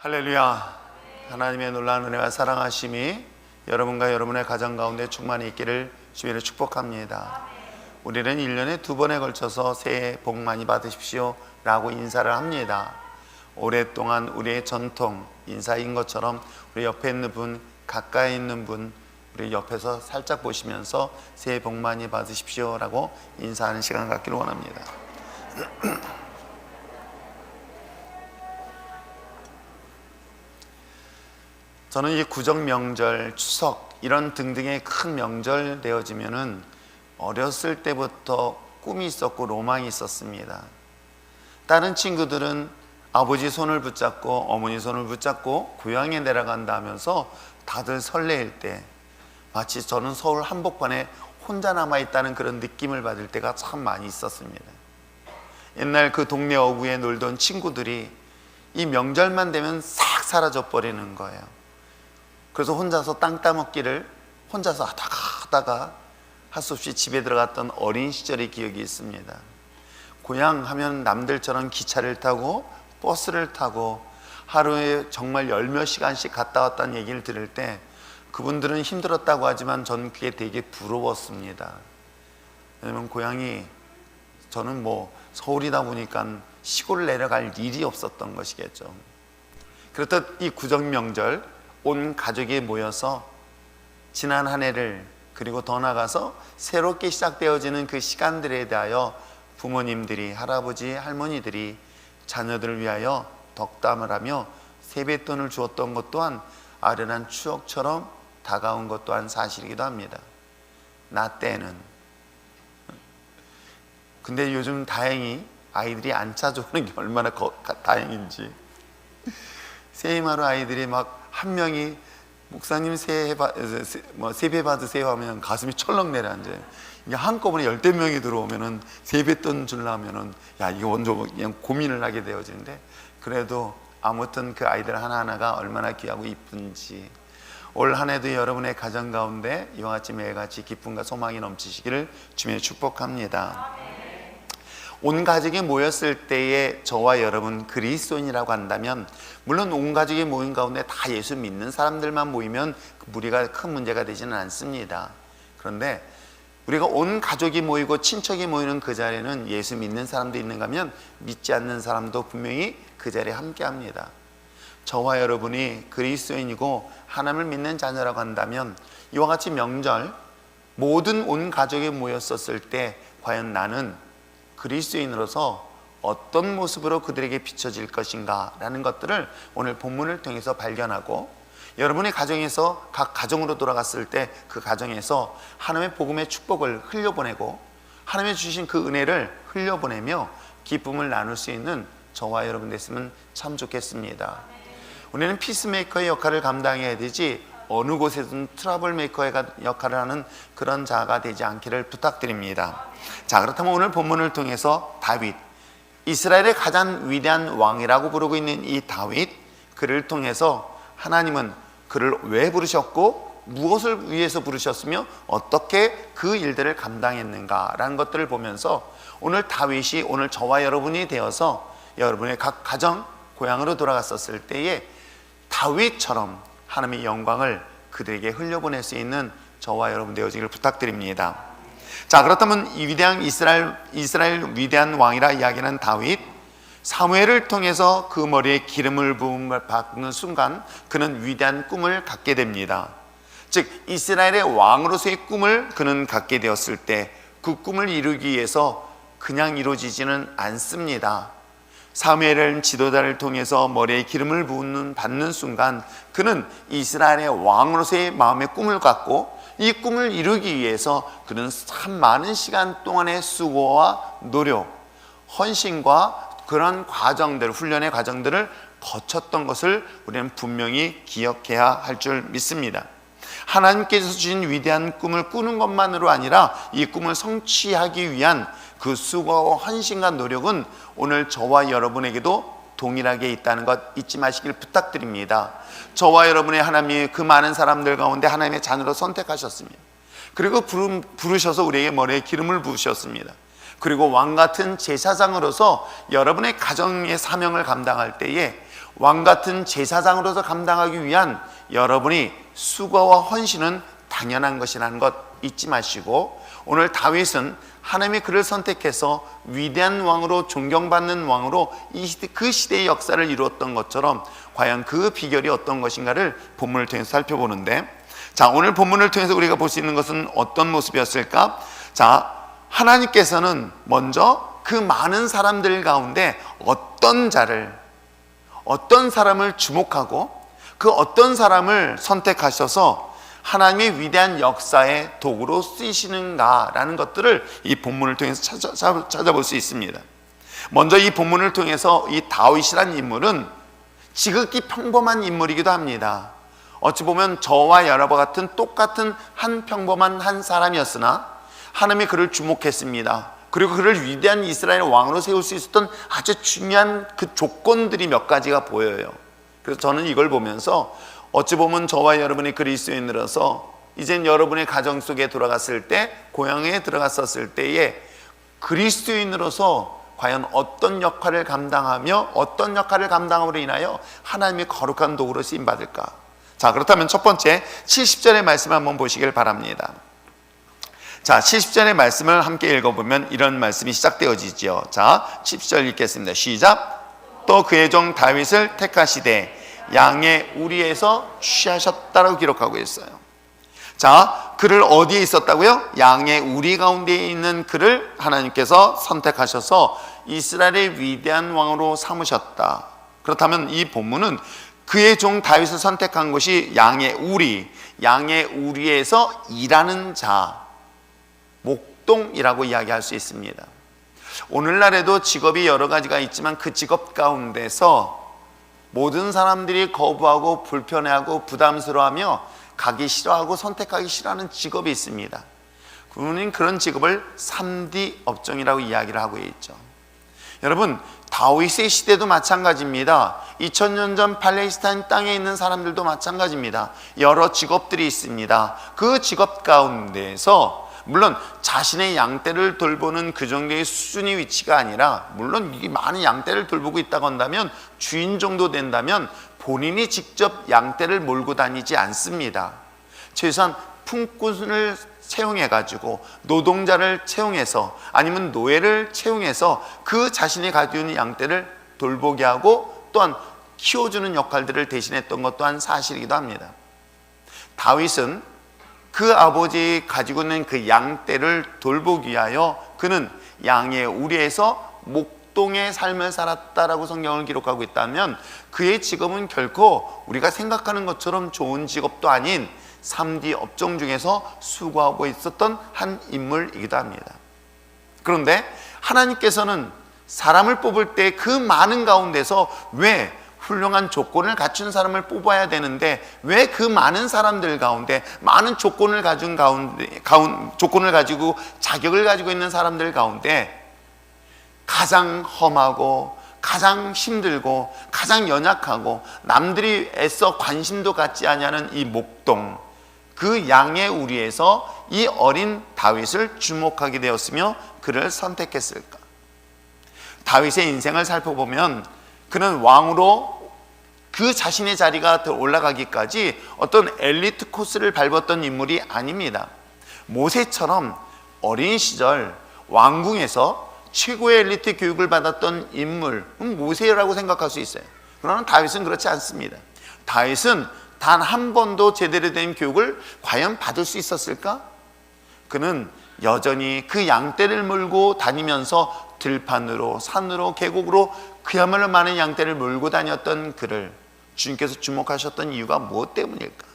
할렐루야. 하나님의 놀라운 은혜와 사랑하심이 여러분과 여러분의 가정 가운데 충만히 있기를 주의로 축복합니다. 우리는 1년에 2번에 걸쳐서 새해 복 많이 받으십시오 라고 인사를 합니다. 오랫동안 우리의 전통 인사인 것처럼 우리 옆에 있는 분, 가까이 있는 분, 우리 옆에서 살짝 보시면서 새해 복 많이 받으십시오 라고 인사하는 시간 갖기를 원합니다. 저는 이 구정 명절, 추석 이런 등등의 큰 명절 되어지면은 어렸을 때부터 꿈이 있었고 로망이 있었습니다. 다른 친구들은 아버지 손을 붙잡고 어머니 손을 붙잡고 고향에 내려간다 하면서 다들 설레일 때 마치 저는 서울 한복판에 혼자 남아있다는 그런 느낌을 받을 때가 참 많이 있었습니다. 옛날 그 동네 어구에 놀던 친구들이 이 명절만 되면 싹 사라져 버리는 거예요. 그래서 혼자서 땅 따먹기를 혼자서 하다가 할 수 없이 집에 들어갔던 어린 시절의 기억이 있습니다. 고향 하면 남들처럼 기차를 타고 버스를 타고 하루에 정말 열몇 시간씩 갔다 왔다는 얘기를 들을 때 그분들은 힘들었다고 하지만 저는 그게 되게 부러웠습니다. 왜냐면 고향이 저는 서울이다 보니까 시골 내려갈 일이 없었던 것이겠죠. 그렇듯 이 구정명절 온 가족이 모여서 지난 한 해를 그리고 더 나아가서 새롭게 시작되어지는 그 시간들에 대하여 부모님들이, 할아버지, 할머니들이 자녀들을 위하여 덕담을 하며 세뱃돈을 주었던 것 또한 아련한 추억처럼 다가온 것 또한 사실이기도 합니다. 나 때는. 근데 요즘 다행히 아이들이 안 찾아오는 게 얼마나 다행인지. 세이마루 아이들이 막 한 명이 목사님 세배 받으세요 하면 가슴이 철렁 내려앉아요. 이게 한꺼번에 10명이 들어오면은 세뱃돈 주려면은 이거 먼저 그냥 고민을 하게 되어지는데, 그래도 아무튼 그 아이들 하나하나가 얼마나 귀하고 이쁜지 올 한 해도 여러분의 가정 가운데 이와 같이 매일같이 기쁨과 소망이 넘치시기를 주님의 축복합니다. 온 가족이 모였을 때에 저와 여러분 그리스도인이라고 한다면, 물론 온 가족이 모인 가운데 다 예수 믿는 사람들만 모이면 그 무리가 큰 문제가 되지는 않습니다. 그런데 우리가 온 가족이 모이고 친척이 모이는 그 자리에는 예수 믿는 사람도 있는가 하면 믿지 않는 사람도 분명히 그 자리에 함께 합니다. 저와 여러분이 그리스도인이고 하나님을 믿는 자녀라고 한다면 이와 같이 명절 모든 온 가족이 모였었을 때 과연 나는 그리스도인으로서 어떤 모습으로 그들에게 비춰질 것인가 라는 것들을 오늘 본문을 통해서 발견하고, 여러분의 가정에서 각 가정으로 돌아갔을 때 그 가정에서 하나님의 복음의 축복을 흘려보내고 하나님의 주신 그 은혜를 흘려보내며 기쁨을 나눌 수 있는 저와 여러분 됐으면 참 좋겠습니다. 우리는 피스메이커의 역할을 감당해야 되지 어느 곳에든 트러블 메이커의 역할을 하는 그런 자가 되지 않기를 부탁드립니다. 자, 그렇다면 오늘 본문을 통해서 다윗, 이스라엘의 가장 위대한 왕이라고 부르고 있는 이 다윗, 그를 통해서 하나님은 그를 왜 부르셨고 무엇을 위해서 부르셨으며 어떻게 그 일들을 감당했는가라는 것들을 보면서 오늘 다윗이 오늘 저와 여러분이 되어서 여러분의 각 가정, 고향으로 돌아갔었을 때에 다윗처럼 하나님의 영광을 그들에게 흘려보낼 수 있는 저와 여러분 되어지기를 부탁드립니다. 자, 그렇다면 이 위대한 이스라엘 위대한 왕이라 이야기하는 다윗, 사무엘을 통해서 그 머리에 기름을 부음을 받는 순간 그는 위대한 꿈을 갖게 됩니다. 즉 이스라엘의 왕으로서의 꿈을 그는 갖게 되었을 때 그 꿈을 이루기 위해서 그냥 이루어지지는 않습니다. 사무엘은 지도자를 통해서 머리에 기름을 받는 순간 그는 이스라엘의 왕으로서의 마음의 꿈을 갖고 이 꿈을 이루기 위해서 그는 참 많은 시간 동안의 수고와 노력, 헌신과 그런 과정들, 훈련의 과정들을 거쳤던 것을 우리는 분명히 기억해야 할 줄 믿습니다. 하나님께서 주신 위대한 꿈을 꾸는 것만으로 아니라 이 꿈을 성취하기 위한 그 수고와 헌신과 노력은 오늘 저와 여러분에게도 동일하게 있다는 것 잊지 마시길 부탁드립니다. 저와 여러분의 하나님이 그 많은 사람들 가운데 하나님의 자녀로 선택하셨습니다. 그리고 부르셔서 우리에게 머리에 기름을 부으셨습니다. 그리고 왕같은 제사장으로서 여러분의 가정의 사명을 감당할 때에 왕 같은 제사장으로서 감당하기 위한 여러분이 수고와 헌신은 당연한 것이라는 것 잊지 마시고, 오늘 다윗은 하나님이 그를 선택해서 위대한 왕으로, 존경받는 왕으로 그 시대의 역사를 이루었던 것처럼 과연 그 비결이 어떤 것인가를 본문을 통해서 살펴보는데, 자, 오늘 본문을 통해서 우리가 볼 수 있는 것은 어떤 모습이었을까? 자, 하나님께서는 먼저 그 많은 사람들 가운데 어떤 사람을 주목하고 그 어떤 사람을 선택하셔서 하나님의 위대한 역사의 도구로 쓰시는가라는 것들을 이 본문을 통해서 찾아볼 수 있습니다. 먼저 이 본문을 통해서 이 다윗이란 인물은 지극히 평범한 인물이기도 합니다. 어찌 보면 저와 여러분과 같은 똑같은 한 평범한 한 사람이었으나 하나님이 그를 주목했습니다. 그리고 그를 위대한 이스라엘 왕으로 세울 수 있었던 아주 중요한 그 조건들이 몇 가지가 보여요. 그래서 저는 이걸 보면서 어찌 보면 저와 여러분이 그리스도인으로서 이젠 여러분의 가정 속에 돌아갔을 때, 고향에 들어갔었을 때에 그리스도인으로서 과연 어떤 역할을 감당하며 어떤 역할을 감당함으로 인하여 하나님의 거룩한 도구로 쓰임받을까? 자, 그렇다면 첫 번째 70절의 말씀 한번 보시길 바랍니다. 자, 70절의 말씀을 함께 읽어보면 이런 말씀이 시작되어지죠. 자, 70절 읽겠습니다. 시작. 또 그의 종 다윗을 택하시되 양의 우리에서 취하셨다라고 기록하고 있어요. 자, 그를 어디에 있었다고요? 양의 우리 가운데 있는 그를 하나님께서 선택하셔서 이스라엘의 위대한 왕으로 삼으셨다. 그렇다면 이 본문은 그의 종 다윗을 선택한 것이 양의 우리에서 일하는 자, 목동이라고 이야기할 수 있습니다. 오늘날에도 직업이 여러 가지가 있지만 그 직업 가운데서 모든 사람들이 거부하고 불편해하고 부담스러워하며 가기 싫어하고 선택하기 싫어하는 직업이 있습니다. 우리는 그런 직업을 3D 업종이라고 이야기를 하고 있죠. 여러분, 다윗의 시대도 마찬가지입니다. 2000년 전 팔레스타인 땅에 있는 사람들도 마찬가지입니다. 여러 직업들이 있습니다. 그 직업 가운데에서 물론 자신의 양떼를 돌보는 그 정도의 수준의 위치가 아니라, 물론 이 많은 양떼를 돌보고 있다고 한다면 주인 정도 된다면 본인이 직접 양떼를 몰고 다니지 않습니다. 최소한 품꾼을 채용해가지고 노동자를 채용해서 아니면 노예를 채용해서 그 자신이 가지고 있는 양떼를 돌보게 하고 또한 키워주는 역할들을 대신했던 것 또한 사실이기도 합니다. 다윗은 그 아버지 가지고 있는 그 양떼를 돌보기 위하여 그는 양의 우리에서 목동의 삶을 살았다라고 성경을 기록하고 있다면, 그의 직업은 결코 우리가 생각하는 것처럼 좋은 직업도 아닌 3D 업종 중에서 수고하고 있었던 한 인물이기도 합니다. 그런데 하나님께서는 사람을 뽑을 때 그 많은 가운데서 왜 훌륭한 조건을 갖춘 사람을 뽑아야 되는데 왜 그 많은 사람들 가운데, 많은 조건을 가진 조건을 가지고 자격을 가지고 있는 사람들 가운데 가장 험하고 가장 힘들고 가장 연약하고 남들이 애써 관심도 갖지 않냐는 이 목동, 그 양의 우리에서 이 어린 다윗을 주목하게 되었으며 그를 선택했을까? 다윗의 인생을 살펴보면 그는 왕으로 그 자신의 자리가 더 올라가기까지 어떤 엘리트 코스를 밟았던 인물이 아닙니다. 모세처럼 어린 시절 왕궁에서 최고의 엘리트 교육을 받았던 인물, 모세라고 생각할 수 있어요. 그러나 다윗은 그렇지 않습니다. 다윗은 단 한 번도 제대로 된 교육을 과연 받을 수 있었을까? 그는 여전히 그 양떼를 몰고 다니면서 들판으로, 산으로, 계곡으로 그야말로 많은 양떼를 몰고 다녔던 그를 주님께서 주목하셨던 이유가 무엇 때문일까?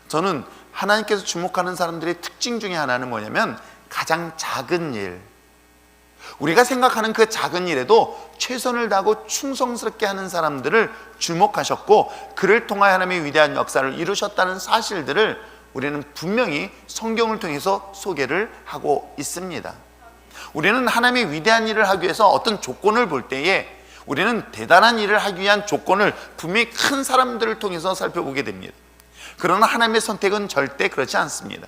저는 하나님께서 주목하는 사람들의 특징 중에 하나는 뭐냐면 가장 작은 일, 우리가 생각하는 그 작은 일에도 최선을 다하고 충성스럽게 하는 사람들을 주목하셨고 그를 통하여 하나님의 위대한 역사를 이루셨다는 사실들을 우리는 분명히 성경을 통해서 소개를 하고 있습니다. 우리는 하나님의 위대한 일을 하기 위해서 어떤 조건을 볼 때에 우리는 대단한 일을 하기 위한 조건을 분명히 큰 사람들을 통해서 살펴보게 됩니다. 그러나 하나님의 선택은 절대 그렇지 않습니다.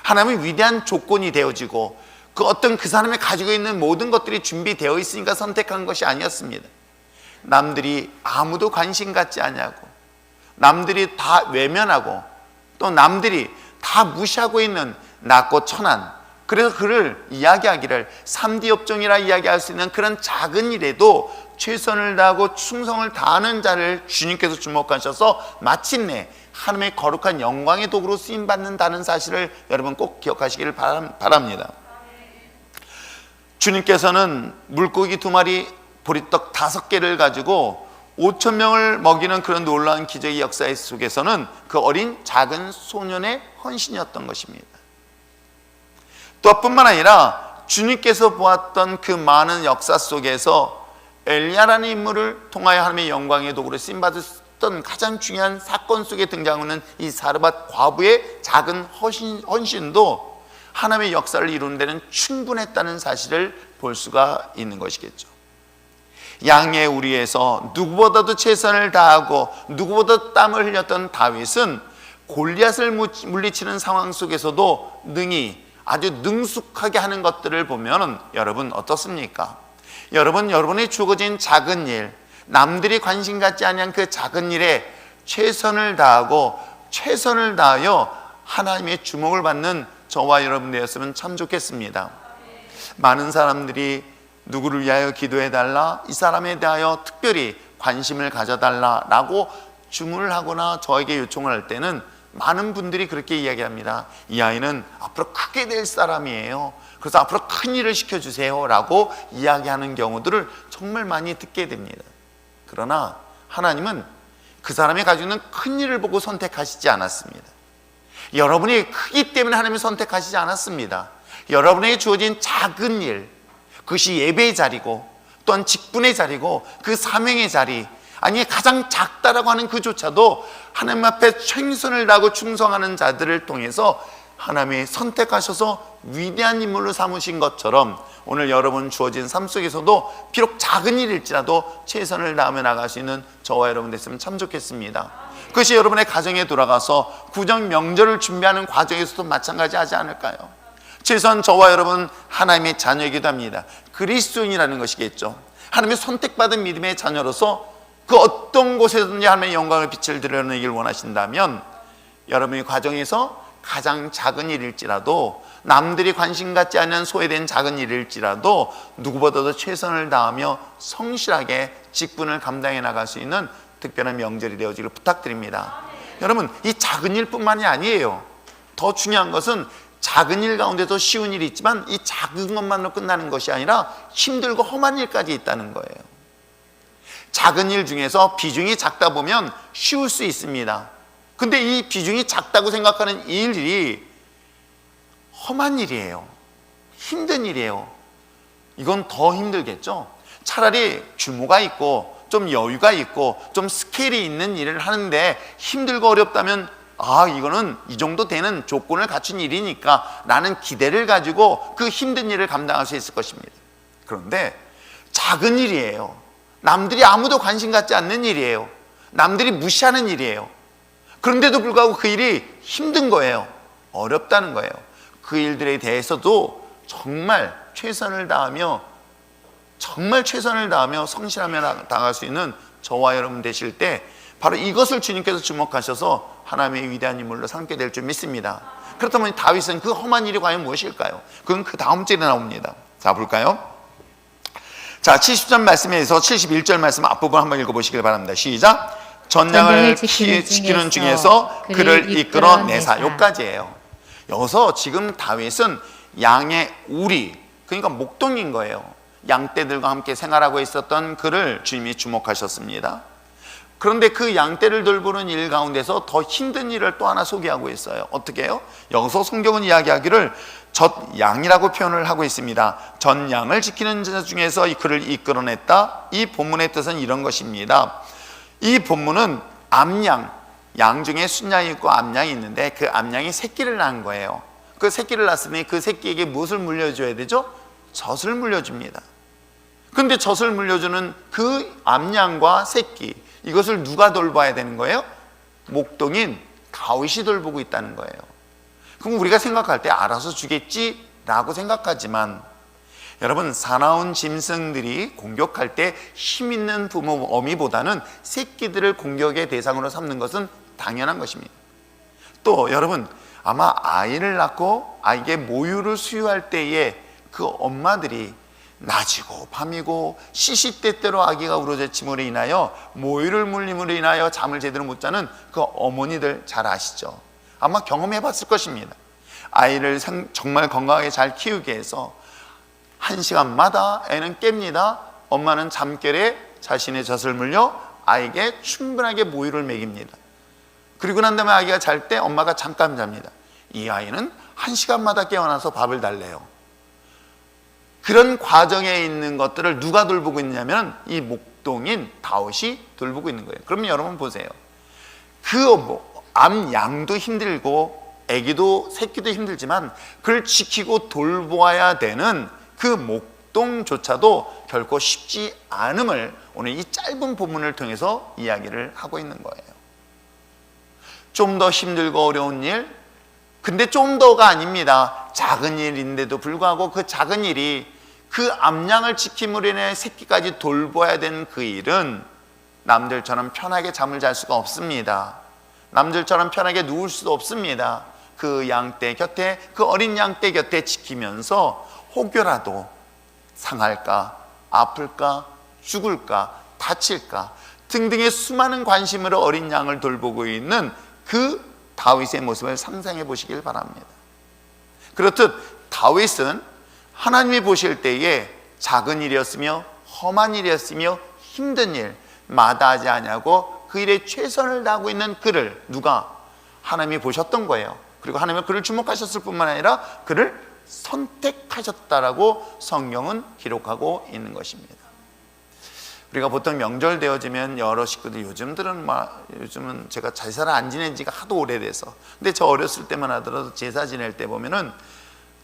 하나님의 위대한 조건이 되어지고 그 어떤 그 사람이 가지고 있는 모든 것들이 준비되어 있으니까 선택한 것이 아니었습니다. 남들이 아무도 관심 갖지 않냐고, 남들이 다 외면하고 또 남들이 다 무시하고 있는 낮고 천한, 그래서 그를 이야기하기를 3D 업종이라 이야기할 수 있는 그런 작은 일에도 최선을 다하고 충성을 다하는 자를 주님께서 주목하셔서 마침내 하나님의 거룩한 영광의 도구로 쓰임받는다는 사실을 여러분 꼭 기억하시기를 바랍니다. 주님께서는 물고기 2마리, 보리떡 5개를 가지고 5,000명을 먹이는 그런 놀라운 기적의 역사 속에서는 그 어린 작은 소년의 헌신이었던 것입니다. 또 뿐만 아니라 주님께서 보았던 그 많은 역사 속에서 엘리야라는 인물을 통하여 하나님의 영광의 도구로 쓰임받았던 가장 중요한 사건 속에 등장하는 이 사르밧 과부의 작은 헌신도 하나님의 역사를 이루는 데는 충분했다는 사실을 볼 수가 있는 것이겠죠. 양의 우리에서 누구보다도 최선을 다하고 누구보다 땀을 흘렸던 다윗은 골리앗을 물리치는 상황 속에서도 능히 아주 능숙하게 하는 것들을 보면 여러분 어떻습니까? 여러분의 주어진 작은 일, 남들이 관심 갖지 않는 그 작은 일에 최선을 다하고 최선을 다하여 하나님의 주목을 받는 저와 여러분 되었으면 참 좋겠습니다. 많은 사람들이 누구를 위하여 기도해달라, 이 사람에 대하여 특별히 관심을 가져달라라고 주문을 하거나 저에게 요청을 할 때는 많은 분들이 그렇게 이야기합니다. 이 아이는 앞으로 크게 될 사람이에요. 그래서 앞으로 큰 일을 시켜주세요 라고 이야기하는 경우들을 정말 많이 듣게 됩니다. 그러나 하나님은 그 사람이 가지고 있는 큰 일을 보고 선택하시지 않았습니다. 여러분이 크기 때문에 하나님이 선택하시지 않았습니다. 여러분에게 주어진 작은 일, 그것이 예배의 자리고 또한 직분의 자리고 그 사명의 자리, 아니 가장 작다라고 하는 그조차도 하나님 앞에 최선을 다하고 충성하는 자들을 통해서 하나님이 선택하셔서 위대한 인물로 삼으신 것처럼 오늘 여러분 주어진 삶 속에서도 비록 작은 일일지라도 최선을 다하며 나갈 수 있는 저와 여러분 됐으면 참 좋겠습니다. 그것이 여러분의 가정에 돌아가서 구정 명절을 준비하는 과정에서도 마찬가지하지 않을까요? 최소한 저와 여러분 하나님의 자녀이기도 합니다. 그리스도인이라는 것이겠죠. 하나님의 선택받은 믿음의 자녀로서 그 어떤 곳에든지 하나님의 영광의 빛을 드러내길 원하신다면 여러분의 과정에서 가장 작은 일일지라도 남들이 관심 갖지 않는 소외된 작은 일일지라도 누구보다도 최선을 다하며 성실하게 직분을 감당해 나갈 수 있는 특별한 명절이 되어지길 부탁드립니다. 여러분, 이 작은 일뿐만이 아니에요. 더 중요한 것은 작은 일 가운데도 쉬운 일이 있지만 이 작은 것만으로 끝나는 것이 아니라 힘들고 험한 일까지 있다는 거예요. 작은 일 중에서 비중이 작다 보면 쉬울 수 있습니다. 근데 이 비중이 작다고 생각하는 이 일이 험한 일이에요. 힘든 일이에요. 이건 더 힘들겠죠. 차라리 규모가 있고 좀 여유가 있고 좀 스케일이 있는 일을 하는데 힘들고 어렵다면 이거는 이 정도 되는 조건을 갖춘 일이니까 나는 기대를 가지고 그 힘든 일을 감당할 수 있을 것입니다. 그런데 작은 일이에요. 남들이 아무도 관심 갖지 않는 일이에요. 남들이 무시하는 일이에요. 그런데도 불구하고 그 일이 힘든 거예요. 어렵다는 거예요. 그 일들에 대해서도 정말 최선을 다하며 성실하며 나갈 수 있는 저와 여러분 되실 때 바로 이것을 주님께서 주목하셔서 하나님의 위대한 인물로 삼게 될 줄 믿습니다. 그렇다면 다윗은 그 험한 일이 과연 무엇일까요? 그건 그 다음 절에 나옵니다. 자, 볼까요? 자, 70절 말씀에서 71절 말씀 앞부분 한번 읽어보시길 바랍니다. 시작. 전장을 지키는 중에서 그를 이끌어내사. 여기까지예요. 여기서 지금 다윗은 양의 우리, 그러니까 목동인 거예요. 양떼들과 함께 생활하고 있었던 그를 주님이 주목하셨습니다. 그런데 그 양떼를 돌보는 일 가운데서 더 힘든 일을 또 하나 소개하고 있어요. 어떻게 해요? 여기서 성경은 이야기하기를 젖양이라고 표현을 하고 있습니다. 젖양을 지키는 자 중에서 그를 이끌어냈다. 이 본문의 뜻은 이런 것입니다. 이 본문은 암양, 양 중에 순양이 있고 암양이 있는데 그 암양이 새끼를 낳은 거예요. 그 새끼를 낳았으니 그 새끼에게 무엇을 물려줘야 되죠? 젖을 물려줍니다. 그런데 젖을 물려주는 그 암양과 새끼, 이것을 누가 돌봐야 되는 거예요? 목동인 다윗이 돌보고 있다는 거예요. 그럼 우리가 생각할 때 알아서 주겠지라고 생각하지만 여러분, 사나운 짐승들이 공격할 때 힘 있는 부모 어미보다는 새끼들을 공격의 대상으로 삼는 것은 당연한 것입니다. 또 여러분, 아마 아이를 낳고 아이에게 모유를 수유할 때에 그 엄마들이 낮이고 밤이고 시시때때로 아기가 울어젖힘으로 인하여 모유를 물림으로 인하여 잠을 제대로 못 자는 그 어머니들 잘 아시죠? 아마 경험해 봤을 것입니다. 아이를 정말 건강하게 잘 키우기 위해서 1시간마다 애는 깹니다. 엄마는 잠결에 자신의 젖을 물려 아이에게 충분하게 모유를 먹입니다. 그리고 난 다음에 아기가 잘 때 엄마가 잠깐 잡니다. 이 아이는 1시간마다 깨어나서 밥을 달래요. 그런 과정에 있는 것들을 누가 돌보고 있냐면 이 목동인 다윗이 돌보고 있는 거예요. 그러면 여러분 보세요. 암 양도 힘들고 아기도 새끼도 힘들지만 그걸 지키고 돌보아야 되는 그 목동조차도 결코 쉽지 않음을 오늘 이 짧은 본문을 통해서 이야기를 하고 있는 거예요. 좀 더 힘들고 어려운 일, 근데 좀 더가 아닙니다. 작은 일인데도 불구하고 그 작은 일이 그 암양을 지킴으로 인해 새끼까지 돌봐야 되는 그 일은 남들처럼 편하게 잠을 잘 수가 없습니다. 남들처럼 편하게 누울 수도 없습니다. 그 양떼 곁에, 그 어린 양떼 곁에 지키면서 혹여라도 상할까, 아플까, 죽을까, 다칠까 등등의 수많은 관심으로 어린 양을 돌보고 있는 그 다윗의 모습을 상상해 보시길 바랍니다. 그렇듯 다윗은 하나님이 보실 때에 작은 일이었으며 험한 일이었으며 힘든 일 마다하지 아니하고 그 일에 최선을 다하고 있는 그를 누가? 하나님이 보셨던 거예요. 그리고 하나님은 그를 주목하셨을 뿐만 아니라 그를 선택하셨다라고 성경은 기록하고 있는 것입니다. 우리가 보통 명절 되어지면 여러 식구들 요즘은 제가 제사를 안 지낸 지가 하도 오래돼서, 근데 저 어렸을 때만 하더라도 제사 지낼 때 보면은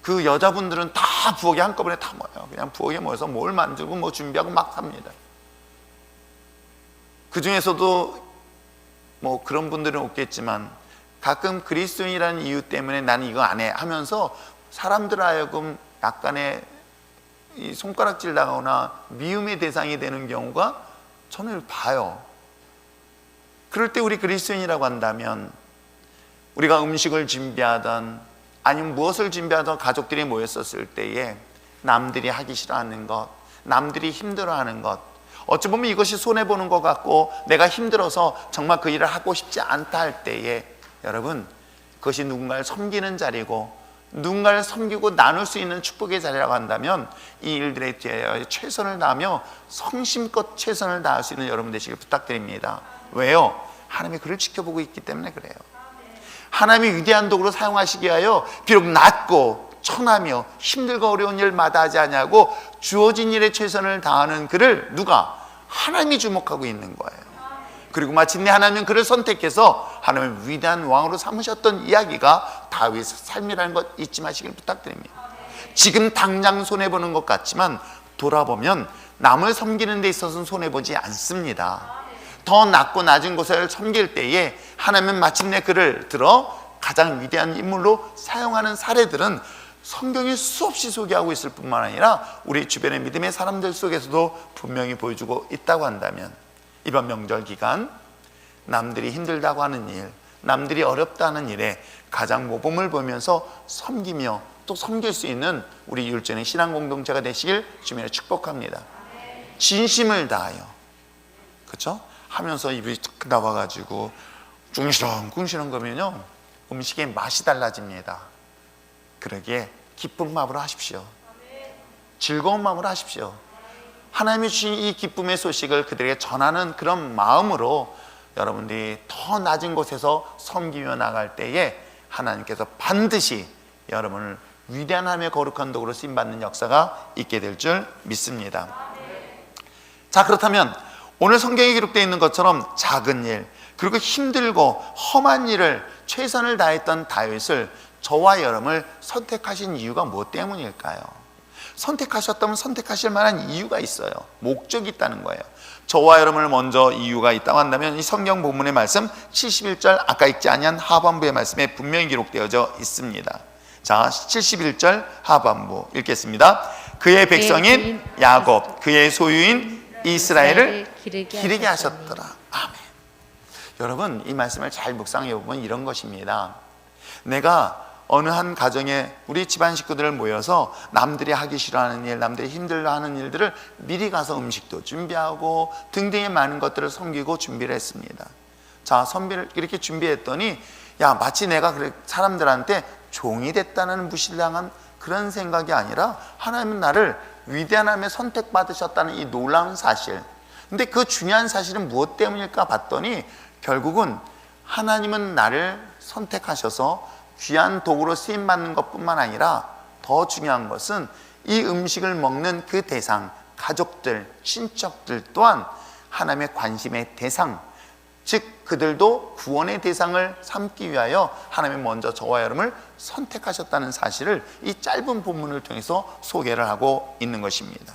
그 여자분들은 다 부엌에 한꺼번에 다 모여요. 그냥 부엌에 모여서 뭘 만들고 뭐 준비하고 막 합니다. 그 중에서도 뭐 그런 분들은 없겠지만 가끔 그리스도인이라는 이유 때문에 나는 이거 안 해 하면서 사람들 하여금 약간의 이 손가락질 당하거나 미움의 대상이 되는 경우가 저는 봐요. 그럴 때 우리 그리스도인이라고 한다면 우리가 음식을 준비하던 아니면 무엇을 준비하던 가족들이 모였었을 때에 남들이 하기 싫어하는 것, 남들이 힘들어하는 것, 어찌 보면 이것이 손해보는 것 같고 내가 힘들어서 정말 그 일을 하고 싶지 않다 할 때에 여러분, 그것이 누군가를 섬기는 자리고 누군가를 섬기고 나눌 수 있는 축복의 자리라고 한다면 이 일들에 대하여 최선을 다하며 성심껏 최선을 다할 수 있는 여러분 되시길 부탁드립니다. 왜요? 하나님이 그를 지켜보고 있기 때문에 그래요. 하나님이 위대한 도구로 사용하시기 위하여 비록 낮고 천하며 힘들고 어려운 일 마다하지 아니하고 주어진 일에 최선을 다하는 그를 누가? 하나님이 주목하고 있는 거예요. 그리고 마침내 하나님은 그를 선택해서 하나님을 위대한 왕으로 삼으셨던 이야기가 다윗의 삶이라는 것 잊지 마시길 부탁드립니다. 지금 당장 손해보는 것 같지만 돌아보면 남을 섬기는 데 있어서는 손해보지 않습니다. 더 낮고 낮은 곳을 섬길 때에 하나님은 마침내 그를 들어 가장 위대한 인물로 사용하는 사례들은 성경이 수없이 소개하고 있을 뿐만 아니라 우리 주변의 믿음의 사람들 속에서도 분명히 보여주고 있다고 한다면 이번 명절 기간 남들이 힘들다고 하는 일, 남들이 어렵다 하는 일에 가장 모범을 보면서 섬기며 또 섬길 수 있는 우리 율전의 신앙 공동체가 되시길 주님으로 축복합니다. 진심을 다하여, 그렇죠? 하면서 입이 탁 나와가지고 꿍시렁 거면요 음식의 맛이 달라집니다. 그러기에 기쁜 마음으로 하십시오. 즐거운 마음으로 하십시오. 하나님이 주신 이 기쁨의 소식을 그들에게 전하는 그런 마음으로 여러분들이 더 낮은 곳에서 섬기며 나갈 때에 하나님께서 반드시 여러분을 위대한 하나님의 거룩한 도구로 쓰임받는 역사가 있게 될 줄 믿습니다. 자, 그렇다면 오늘 성경에 기록되어 있는 것처럼 작은 일 그리고 힘들고 험한 일을 최선을 다했던 다윗을 저와 여러분을 선택하신 이유가 무엇 때문일까요? 선택하셨다면 선택하실 만한 이유가 있어요. 목적이 있다는 거예요. 저와 여러분을 먼저 이유가 있다고 한다면 이 성경 본문의 말씀 71절 아까 읽지 아니한 하반부의 말씀에 분명히 기록되어져 있습니다. 자, 71절 하반부 읽겠습니다. 그의 백성인 야곱, 그의 소유인 이스라엘을 기르게 하셨더라. 아멘. 여러분, 이 말씀을 잘 묵상해 보면 이런 것입니다. 내가 어느 한 가정에 우리 집안 식구들을 모여서 남들이 하기 싫어하는 일, 남들이 힘들어하는 일들을 미리 가서 음식도 준비하고 등등의 많은 것들을 섬기고 준비를 했습니다. 자, 선비를 이렇게 준비했더니 야, 마치 내가 사람들한테 종이 됐다는 무신랑한 그런 생각이 아니라 하나님은 나를 위대한 하나님의 선택받으셨다는 이 놀라운 사실. 근데 그 중요한 사실은 무엇 때문일까 봤더니 결국은 하나님은 나를 선택하셔서 귀한 도구로 쓰임받는 것뿐만 아니라 더 중요한 것은 이 음식을 먹는 그 대상, 가족들, 친척들 또한 하나님의 관심의 대상, 즉 그들도 구원의 대상을 삼기 위하여 하나님이 먼저 저와 여러분을 선택하셨다는 사실을 이 짧은 본문을 통해서 소개를 하고 있는 것입니다.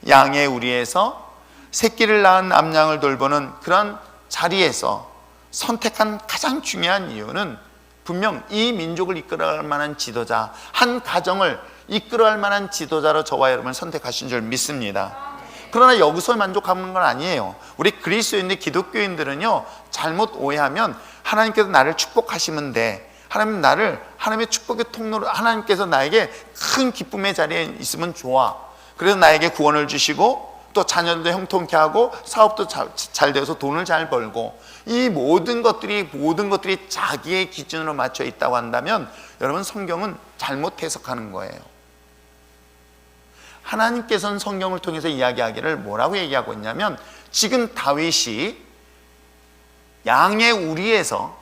양의 우리에서 새끼를 낳은 암양을 돌보는 그런 자리에서 선택한 가장 중요한 이유는 분명 이 민족을 이끌어갈 만한 지도자, 한 가정을 이끌어갈 만한 지도자로 저와 여러분을 선택하신 줄 믿습니다. 그러나 여기서 만족하는 건 아니에요. 우리 그리스도인들, 기독교인들은요, 잘못 오해하면 하나님께서 나를 축복하시면 돼, 하나님 나를 하나님의 축복의 통로로, 하나님께서 나에게 큰 기쁨의 자리에 있으면 좋아, 그래서 나에게 구원을 주시고 또 자녀들도 형통케 하고 사업도 잘 되어서 돈을 잘 벌고, 이 모든 것들이 자기의 기준으로 맞춰 있다고 한다면 여러분, 성경은 잘못 해석하는 거예요. 하나님께서는 성경을 통해서 이야기하기를 뭐라고 얘기하고 있냐면, 지금 다윗이 양의 우리에서,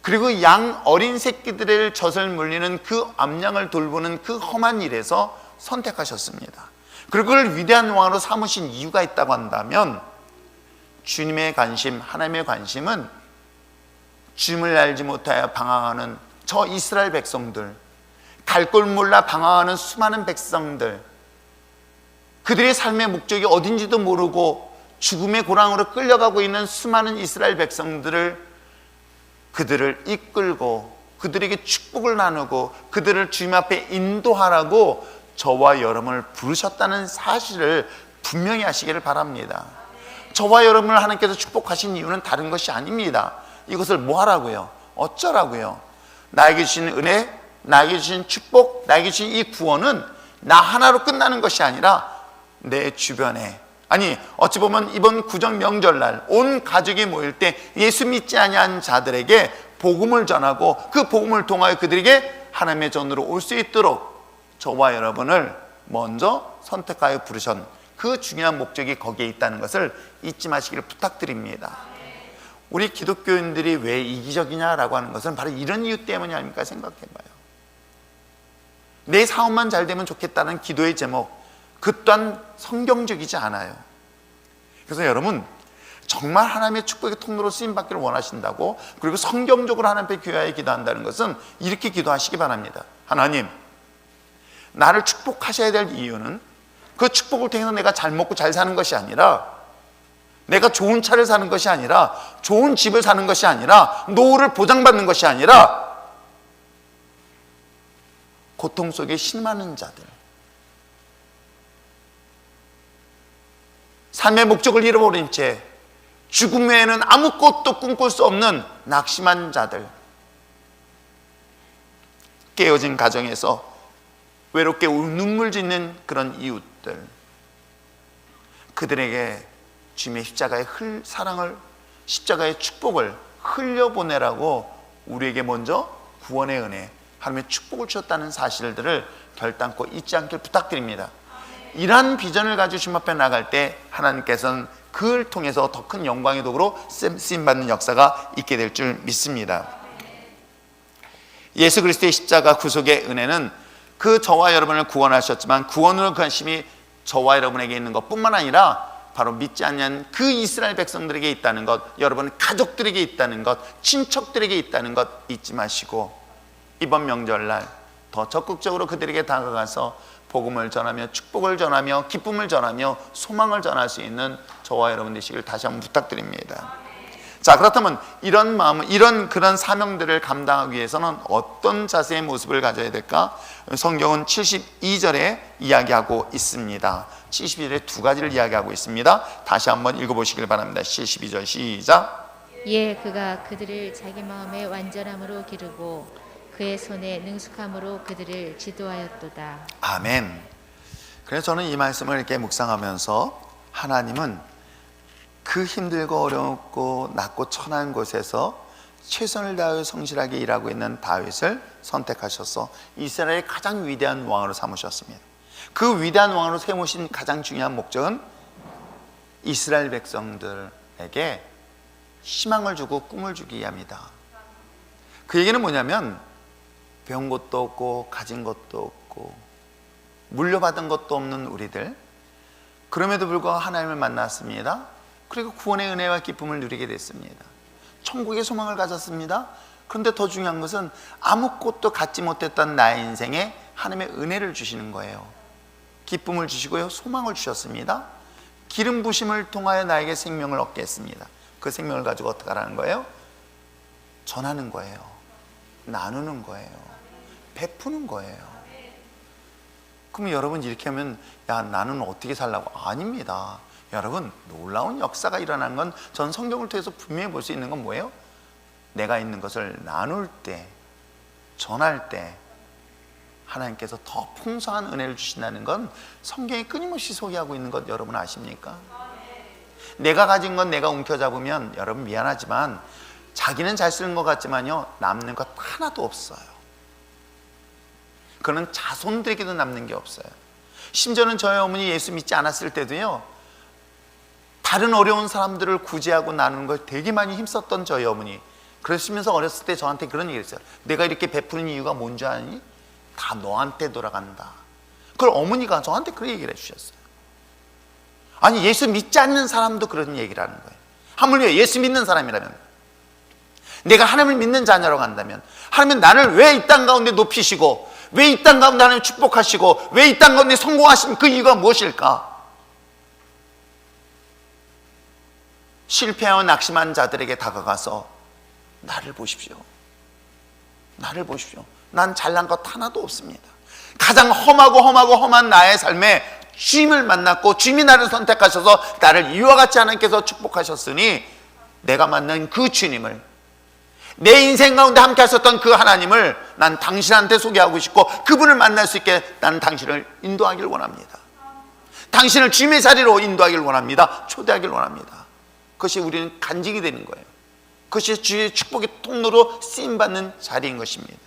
그리고 양 어린 새끼들의 젖을 물리는 그 암양을 돌보는 그 험한 일에서 선택하셨습니다. 그리고 그걸 위대한 왕으로 삼으신 이유가 있다고 한다면, 주님의 관심, 하나님의 관심은 주님을 알지 못하여 방황하는 저 이스라엘 백성들, 갈 길 몰라 방황하는 수많은 백성들, 그들의 삶의 목적이 어딘지도 모르고 죽음의 고랑으로 끌려가고 있는 수많은 이스라엘 백성들을, 그들을 이끌고 그들에게 축복을 나누고 그들을 주님 앞에 인도하라고 저와 여러분을 부르셨다는 사실을 분명히 하시기를 바랍니다. 저와 여러분을 하나님께서 축복하신 이유는 다른 것이 아닙니다. 이것을 뭐 하라고요? 어쩌라고요? 나에게 주신 은혜, 나에게 주신 축복, 나에게 주신 이 구원은 나 하나로 끝나는 것이 아니라 내 주변에, 아니 어찌 보면 이번 구정 명절날 온 가족이 모일 때 예수 믿지 아니한 자들에게 복음을 전하고 그 복음을 통하여 그들에게 하나님의 전으로 올 수 있도록 저와 여러분을 먼저 선택하여 부르신 그 중요한 목적이 거기에 있다는 것을 잊지 마시기를 부탁드립니다. 우리 기독교인들이 왜 이기적이냐라고 하는 것은 바로 이런 이유 때문이 아닙니까? 생각해봐요. 내 사업만 잘 되면 좋겠다는 기도의 제목, 그 또한 성경적이지 않아요. 그래서 여러분, 정말 하나님의 축복의 통로로 쓰임받기를 원하신다고, 그리고 성경적으로 하나님 앞에 귀하여 기도한다는 것은 이렇게 기도하시기 바랍니다. 하나님, 나를 축복하셔야 될 이유는 그 축복을 통해서 내가 잘 먹고 잘 사는 것이 아니라, 내가 좋은 차를 사는 것이 아니라, 좋은 집을 사는 것이 아니라, 노후를 보장받는 것이 아니라, 고통 속에 신음하는 자들, 삶의 목적을 잃어버린 채 죽음 외에는 아무것도 꿈꿀 수 없는 낙심한 자들, 깨어진 가정에서 외롭게 눈물 짓는 그런 이웃들, 그들에게 주님의 십자가의 사랑을, 십자가의 축복을 흘려보내라고 우리에게 먼저 구원의 은혜, 하나님의 축복을 주셨다는 사실들을 결단코 잊지 않길 부탁드립니다. 이러한 비전을 가지고 주님 앞에 나갈 때 하나님께서는 그를 통해서 더 큰 영광의 도구로 쓰임받는 역사가 있게 될 줄 믿습니다. 예수 그리스도의 십자가 구속의 은혜는 그 저와 여러분을 구원하셨지만, 구원으로 관심이 저와 여러분에게 있는 것뿐만 아니라 바로 믿지 않는 그 이스라엘 백성들에게 있다는 것, 여러분 가족들에게 있다는 것, 친척들에게 있다는 것 잊지 마시고, 이번 명절날 더 적극적으로 그들에게 다가가서 복음을 전하며 축복을 전하며 기쁨을 전하며 소망을 전할 수 있는 저와 여러분 되시길 다시 한번 부탁드립니다. 자, 그렇다면 이런 마음, 이런 그런 사명들을 감당하기 위해서는 어떤 자세의 모습을 가져야 될까? 성경은 72절에 이야기하고 있습니다. 72절에 두 가지를 이야기하고 있습니다. 다시 한번 읽어보시길 바랍니다. 72절 시작. 예, 그가 그들을 자기 마음의 완전함으로 기르고 그의 손에 능숙함으로 그들을 지도하였도다. 아멘. 그래서 저는 이 말씀을 이렇게 묵상하면서 하나님은 그 힘들고 어렵고 낮고 천한 곳에서 최선을 다하여 성실하게 일하고 있는 다윗을 선택하셔서 이스라엘의 가장 위대한 왕으로 삼으셨습니다. 그 위대한 왕으로 세우신 가장 중요한 목적은 이스라엘 백성들에게 희망을 주고 꿈을 주기 위함이다. 그 얘기는 뭐냐면 배운 것도 없고 가진 것도 없고 물려받은 것도 없는 우리들, 그럼에도 불구하고 하나님을 만났습니다. 그리고 구원의 은혜와 기쁨을 누리게 됐습니다. 천국의 소망을 가졌습니다. 그런데 더 중요한 것은 아무것도 갖지 못했던 나의 인생에 하나님의 은혜를 주시는 거예요. 기쁨을 주시고요, 소망을 주셨습니다. 기름 부심을 통하여 나에게 생명을 얻게 했습니다. 그 생명을 가지고 어떻게 하라는 거예요? 전하는 거예요. 나누는 거예요. 베푸는 거예요. 그럼 여러분 이렇게 하면 야, 나는 어떻게 살라고? 아닙니다. 여러분, 놀라운 역사가 일어난 건 전 성경을 통해서 분명히 볼 수 있는 건 뭐예요? 내가 있는 것을 나눌 때, 전할 때 하나님께서 더 풍성한 은혜를 주신다는 건 성경이 끊임없이 소개하고 있는 것 여러분 아십니까? 내가 가진 건 내가 움켜잡으면 여러분 미안하지만 자기는 잘 쓰는 것 같지만요, 남는 것 하나도 없어요. 그는 자손들에게도 남는 게 없어요. 심지어는 저희 어머니 예수 믿지 않았을 때도요, 다른 어려운 사람들을 구제하고 나누는 걸 되게 많이 힘썼던 저희 어머니, 그러시면서 어렸을 때 저한테 그런 얘기를 했어요. 내가 이렇게 베푸는 이유가 뭔지 아니? 다 너한테 돌아간다. 그걸 어머니가 저한테 그런 얘기를 해주셨어요. 아니, 예수 믿지 않는 사람도 그런 얘기를 하는 거예요. 하물며 예수 믿는 사람이라면, 내가 하나님을 믿는 자녀라고 한다면, 하나님은 나를 왜 이 땅 가운데 높이시고, 왜 이 땅 가운데 하나님 축복하시고, 왜 이 땅 가운데 성공하신 그 이유가 무엇일까? 실패하고 낙심한 자들에게 다가가서 나를 보십시오. 나를 보십시오. 난 잘난 것 하나도 없습니다. 가장 험한 나의 삶에 주님을 만났고 주님이 나를 선택하셔서 나를 이와 같이 하나님께서 축복하셨으니 내가 만난 그 주님을, 내 인생 가운데 함께 하셨던 그 하나님을 난 당신한테 소개하고 싶고 그분을 만날 수 있게 나는 당신을 인도하길 원합니다. 당신을 주님의 자리로 인도하길 원합니다. 초대하길 원합니다. 그것이 우리는 간직이 되는 거예요. 그것이 주의 축복의 통로로 쓰임받는 자리인 것입니다.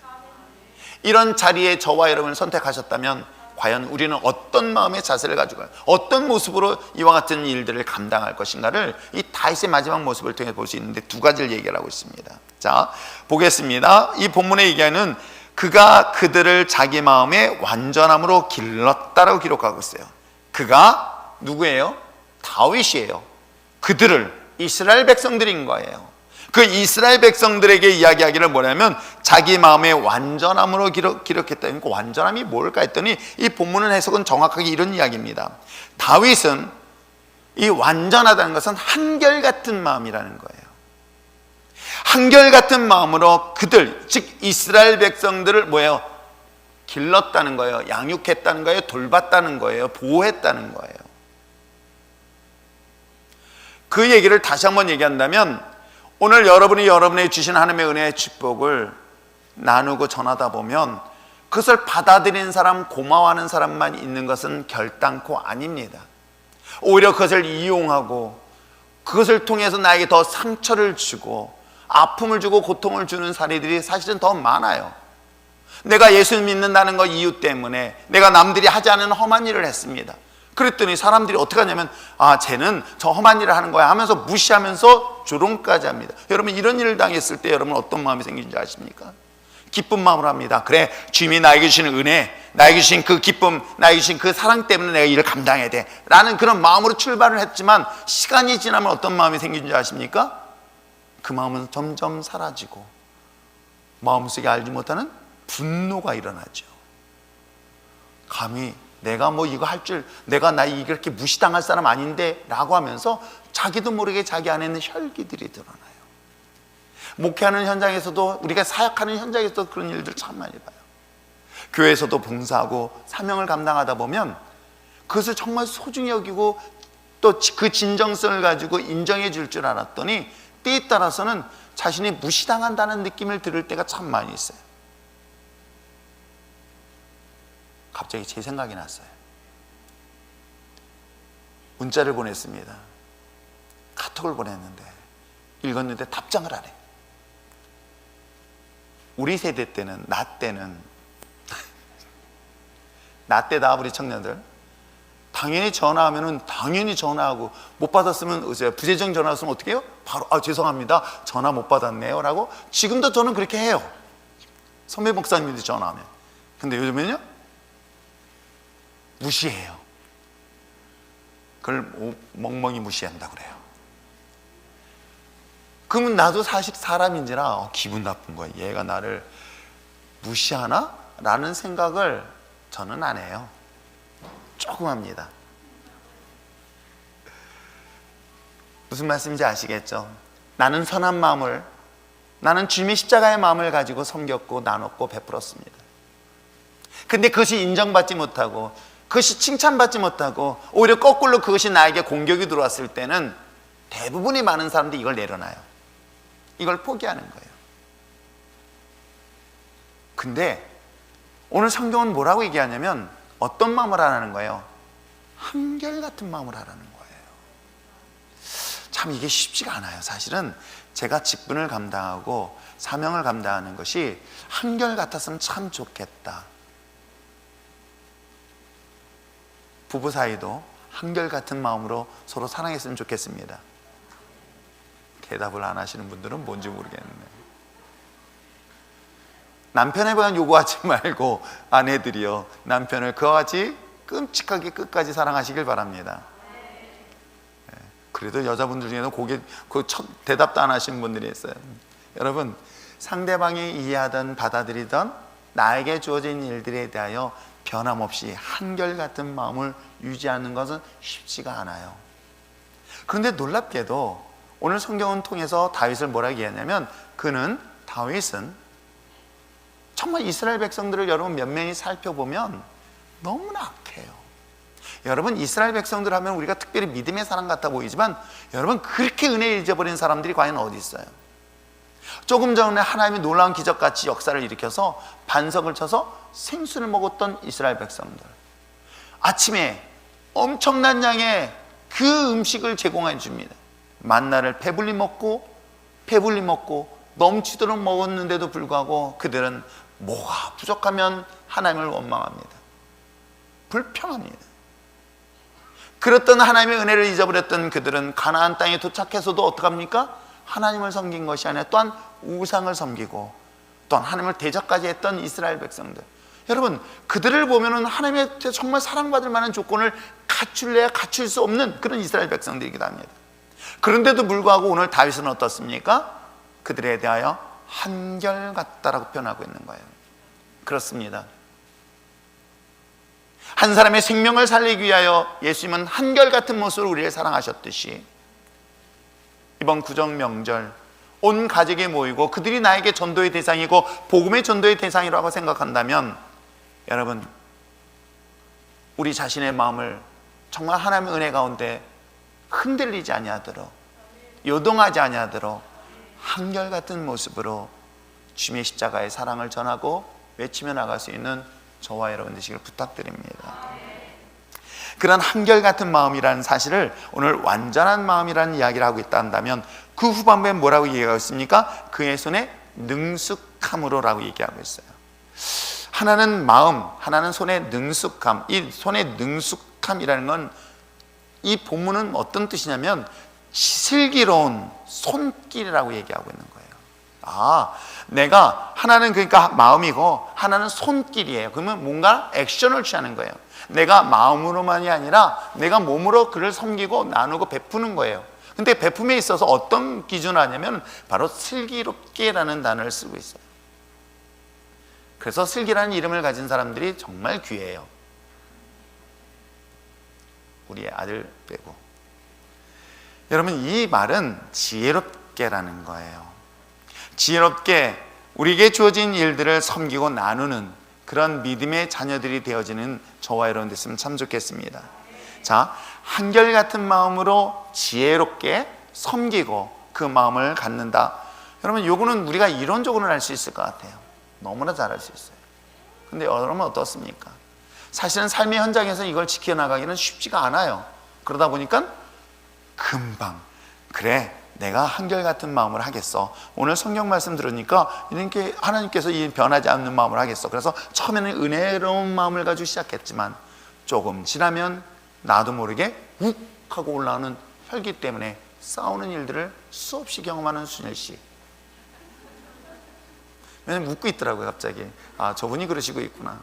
이런 자리에 저와 여러분을 선택하셨다면 과연 우리는 어떤 마음의 자세를 가지고 어떤 모습으로 이와 같은 일들을 감당할 것인가를 이 다윗의 마지막 모습을 통해 볼 수 있는데 두 가지를 얘기를 하고 있습니다. 자, 보겠습니다. 이 본문의 얘기하는 그가 그들을 자기 마음의 완전함으로 길렀다라고 기록하고 있어요. 그가 누구예요? 다윗이에요. 그들을, 이스라엘 백성들인 거예요. 그 이스라엘 백성들에게 이야기하기를 뭐냐면 자기 마음의 완전함으로 기록했다. 그러니까 완전함이 뭘까 했더니 이 본문의 해석은 정확하게 이런 이야기입니다. 다윗은 이 완전하다는 것은 한결같은 마음이라는 거예요. 한결같은 마음으로 그들, 즉 이스라엘 백성들을 뭐예요? 길렀다는 거예요. 양육했다는 거예요. 돌봤다는 거예요. 보호했다는 거예요. 그 얘기를 다시 한번 얘기한다면 오늘 여러분이 여러분의 주신 하나님의 은혜의 축복을 나누고 전하다 보면 그것을 받아들이는 사람, 고마워하는 사람만 있는 것은 결단코 아닙니다. 오히려 그것을 이용하고 그것을 통해서 나에게 더 상처를 주고 아픔을 주고 고통을 주는 사례들이 사실은 더 많아요. 내가 예수 믿는다는 것 이유 때문에 내가 남들이 하지 않은 험한 일을 했습니다. 그랬더니 사람들이 어떻게 하냐면 아, 쟤는 저 험한 일을 하는 거야 하면서 무시하면서 조롱까지 합니다. 여러분, 이런 일을 당했을 때 여러분 어떤 마음이 생기는지 아십니까? 기쁜 마음으로 합니다. 그래, 주님이 나에게 주시는 은혜, 나에게 주신 그 기쁨, 나에게 주신 그 사랑 때문에 내가 일을 감당해야 돼 라는 그런 마음으로 출발을 했지만 시간이 지나면 어떤 마음이 생기는지 아십니까? 그 마음은 점점 사라지고 마음속에 알지 못하는 분노가 일어나죠. 감히 내가 뭐 이거 할 줄, 내가 나 이렇게 무시당할 사람 아닌데 라고 하면서 자기도 모르게 자기 안에 있는 혈기들이 드러나요. 목회하는 현장에서도, 우리가 사역하는 현장에서도 그런 일들 참 많이 봐요. 교회에서도 봉사하고 사명을 감당하다 보면 그것을 정말 소중히 여기고 또 그 진정성을 가지고 인정해 줄 줄 알았더니 때에 따라서는 자신이 무시당한다는 느낌을 들을 때가 참 많이 있어요. 갑자기 제 생각이 났어요. 문자를 보냈습니다. 카톡을 보냈는데 읽었는데 답장을 안 해. 우리 세대 때는, 나 때는 나 때다. 우리 청년들 당연히 전화하면은 당연히 전화하고, 못 받았으면 부재중 전화 왔으면 어떻게 해요? 바로 죄송합니다, 전화 못 받았네요 라고. 지금도 저는 그렇게 해요. 선배 목사님들이 전화하면. 근데 요즘에는요, 무시해요. 그걸 멍멍이 무시한다고 그래요. 그러면 나도 사실 사람인지라 기분 나쁜 거예요. 얘가 나를 무시하나? 라는 생각을 저는 안 해요. 조금 합니다. 무슨 말씀인지 아시겠죠? 나는 선한 마음을, 나는 주님의 십자가의 마음을 가지고 섬겼고 나눴고 베풀었습니다. 근데 그것이 인정받지 못하고, 그것이 칭찬받지 못하고, 오히려 거꾸로 그것이 나에게 공격이 들어왔을 때는 대부분의 많은 사람들이 이걸 내려놔요. 이걸 포기하는 거예요. 근데 오늘 성경은 뭐라고 얘기하냐면 어떤 마음을 하라는 거예요? 한결같은 마음을 하라는 거예요. 참 이게 쉽지가 않아요. 사실은 제가 직분을 감당하고 사명을 감당하는 것이 한결같았으면 참 좋겠다. 부부 사이도 한결같은 마음으로 서로 사랑했으면 좋겠습니다. 대답을 안 하시는 분들은 뭔지 모르겠네요. 남편에 대한 요구하지 말고 아내들이요, 남편을 그와 같이 끔찍하게 끝까지 사랑하시길 바랍니다. 그래도 여자분들 중에는 대답도 안 하시는 분들이 있어요. 여러분, 상대방이 이해하든 받아들이든 나에게 주어진 일들에 대하여 변함없이 한결같은 마음을 유지하는 것은 쉽지가 않아요. 그런데 놀랍게도 오늘 성경을 통해서 다윗을 뭐라 얘기하냐면, 다윗은 정말 이스라엘 백성들을 여러분 면면히 살펴보면 너무나 악해요. 여러분, 이스라엘 백성들 하면 우리가 특별히 믿음의 사람 같아 보이지만, 여러분 그렇게 은혜를 잊어버린 사람들이 과연 어디 있어요? 조금 전에 하나님이 놀라운 기적같이 역사를 일으켜서 반석을 쳐서 생수를 먹었던 이스라엘 백성들, 아침에 엄청난 양의 그 음식을 제공해 줍니다. 만나를 배불리 먹고 넘치도록 먹었는데도 불구하고 그들은 뭐가 부족하면 하나님을 원망합니다. 불평합니다. 그랬던 하나님의 은혜를 잊어버렸던 그들은 가나안 땅에 도착해서도 어떡합니까? 하나님을 섬긴 것이 아니라 또한 우상을 섬기고 또한 하나님을 대적까지 했던 이스라엘 백성들, 여러분 그들을 보면은 하나님의 정말 사랑받을 만한 조건을 갖출래야 갖출 수 없는 그런 이스라엘 백성들이기도 합니다. 그런데도 불구하고 오늘 다윗은 어떻습니까? 그들에 대하여 한결같다라고 표현하고 있는 거예요. 그렇습니다. 한 사람의 생명을 살리기 위하여 예수님은 한결같은 모습으로 우리를 사랑하셨듯이, 이번 구정 명절 온 가족이 모이고 그들이 나에게 전도의 대상이고 복음의 전도의 대상이라고 생각한다면, 여러분 우리 자신의 마음을 정말 하나님의 은혜 가운데 흔들리지 아니하도록, 요동하지 아니하도록 한결같은 모습으로 주님의 십자가의 사랑을 전하고 외치며 나갈 수 있는 저와 여러분 되시길 부탁드립니다. 그런 한결같은 마음이라는 사실을 오늘 완전한 마음이라는 이야기를 하고 있다 한다면, 그 후반부에 뭐라고 얘기하고 있습니까? 그의 손에 능숙함으로라고 얘기하고 있어요. 하나는 마음, 하나는 손의 능숙함. 이 손의 능숙함이라는 건, 이 본문은 어떤 뜻이냐면 슬기로운 손길이라고 얘기하고 있는 거예요. 내가 하나는 그러니까 마음이고 하나는 손길이에요. 그러면 뭔가 액션을 취하는 거예요. 내가 마음으로만이 아니라 내가 몸으로 그를 섬기고 나누고 베푸는 거예요. 근데 베품에 있어서 어떤 기준을 하냐면 바로 슬기롭게라는 단어를 쓰고 있어요. 그래서 슬기라는 이름을 가진 사람들이 정말 귀해요. 우리의 아들 빼고. 여러분, 이 말은 지혜롭게라는 거예요. 지혜롭게 우리에게 주어진 일들을 섬기고 나누는 그런 믿음의 자녀들이 되어지는 저와 여러분 됐으면 참 좋겠습니다. 자, 한결같은 마음으로 지혜롭게 섬기고 그 마음을 갖는다. 여러분, 요거는 우리가 이론적으로는 할 수 있을 것 같아요. 너무나 잘할 수 있어요. 근데 여러분 어떻습니까? 사실은 삶의 현장에서 이걸 지켜나가기는 쉽지가 않아요. 그러다 보니까 금방 그래, 내가 한결같은 마음을 하겠어. 오늘 성경 말씀 들으니까 이렇게 하나님께서 이 변하지 않는 마음을 하겠어. 그래서 처음에는 은혜로운 마음을 가지고 시작했지만 조금 지나면 나도 모르게 욱 하고 올라오는 혈기 때문에 싸우는 일들을 수없이 경험하는 순일 씨. 왜냐면 웃고 있더라고요. 갑자기 아, 저분이 그러시고 있구나.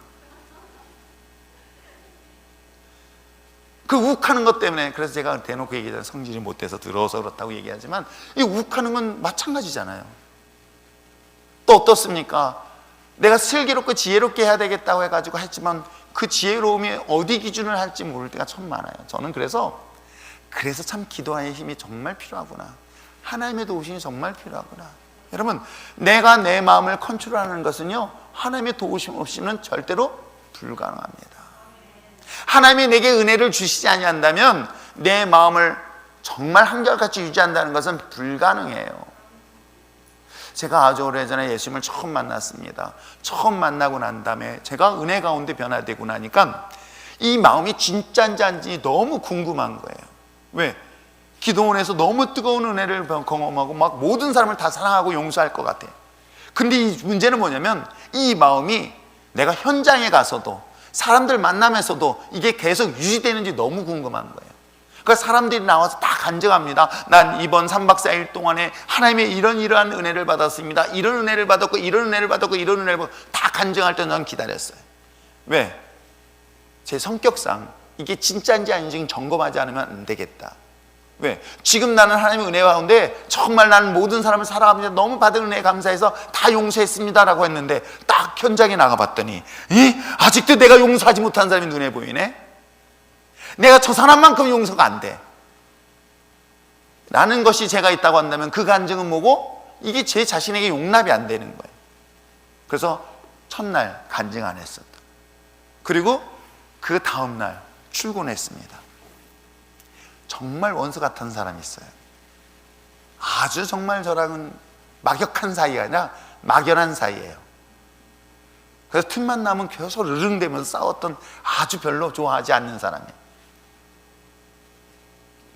그 욱하는 것 때문에, 그래서 제가 대놓고 얘기하잖아요. 성질이 못돼서 들어서 그렇다고 얘기하지만 이 욱하는 건 마찬가지잖아요. 또 어떻습니까? 내가 슬기롭고 지혜롭게 해야 되겠다고 해가지고 했지만 그 지혜로움이 어디 기준을 할지 모를 때가 참 많아요. 저는 그래서 참 기도의 힘이 정말 필요하구나. 하나님의 도우심이 정말 필요하구나. 여러분, 내가 내 마음을 컨트롤하는 것은요, 하나님의 도우심 없이는 절대로 불가능합니다. 하나님이 내게 은혜를 주시지 아니한다면 내 마음을 정말 한결같이 유지한다는 것은 불가능해요. 제가 아주 오래전에 예수님을 처음 만났습니다. 처음 만나고 난 다음에 제가 은혜 가운데 변화되고 나니까 이 마음이 진짜인지 아닌지 너무 궁금한 거예요. 왜? 기도원에서 너무 뜨거운 은혜를 경험하고 막 모든 사람을 다 사랑하고 용서할 것 같아. 근데 이 문제는 뭐냐면 이 마음이 내가 현장에 가서도 사람들 만나면서도 이게 계속 유지되는지 너무 궁금한 거예요. 그러니까 사람들이 나와서 다 간증합니다. 난 이번 3박 4일 동안에 하나님의 이러한 은혜를 받았습니다. 이런 은혜를 받았고 이런 은혜를 받았고 이런 은혜를 받았고, 다 간증할 때 난 기다렸어요. 왜? 제 성격상 이게 진짜인지 아닌지 점검하지 않으면 안 되겠다. 왜? 지금 나는 하나님의 은혜 가운데 정말 나는 모든 사람을 사랑합니다. 너무 받은 은혜에 감사해서 다 용서했습니다 라고 했는데 딱 현장에 나가봤더니 아직도 내가 용서하지 못한 사람이 눈에 보이네. 내가 저 사람만큼 용서가 안 돼 라는 것이 제가 있다고 한다면 그 간증은 뭐고? 이게 제 자신에게 용납이 안 되는 거예요. 그래서 첫날 간증 안 했었다. 그리고 그 다음날 출근했습니다. 정말 원수 같은 사람이 있어요. 아주 정말 저랑은 막역한 사이가 아니라 막연한 사이예요. 그래서 틈만 나면 계속 으릉대면서 싸웠던 아주 별로 좋아하지 않는 사람이에요.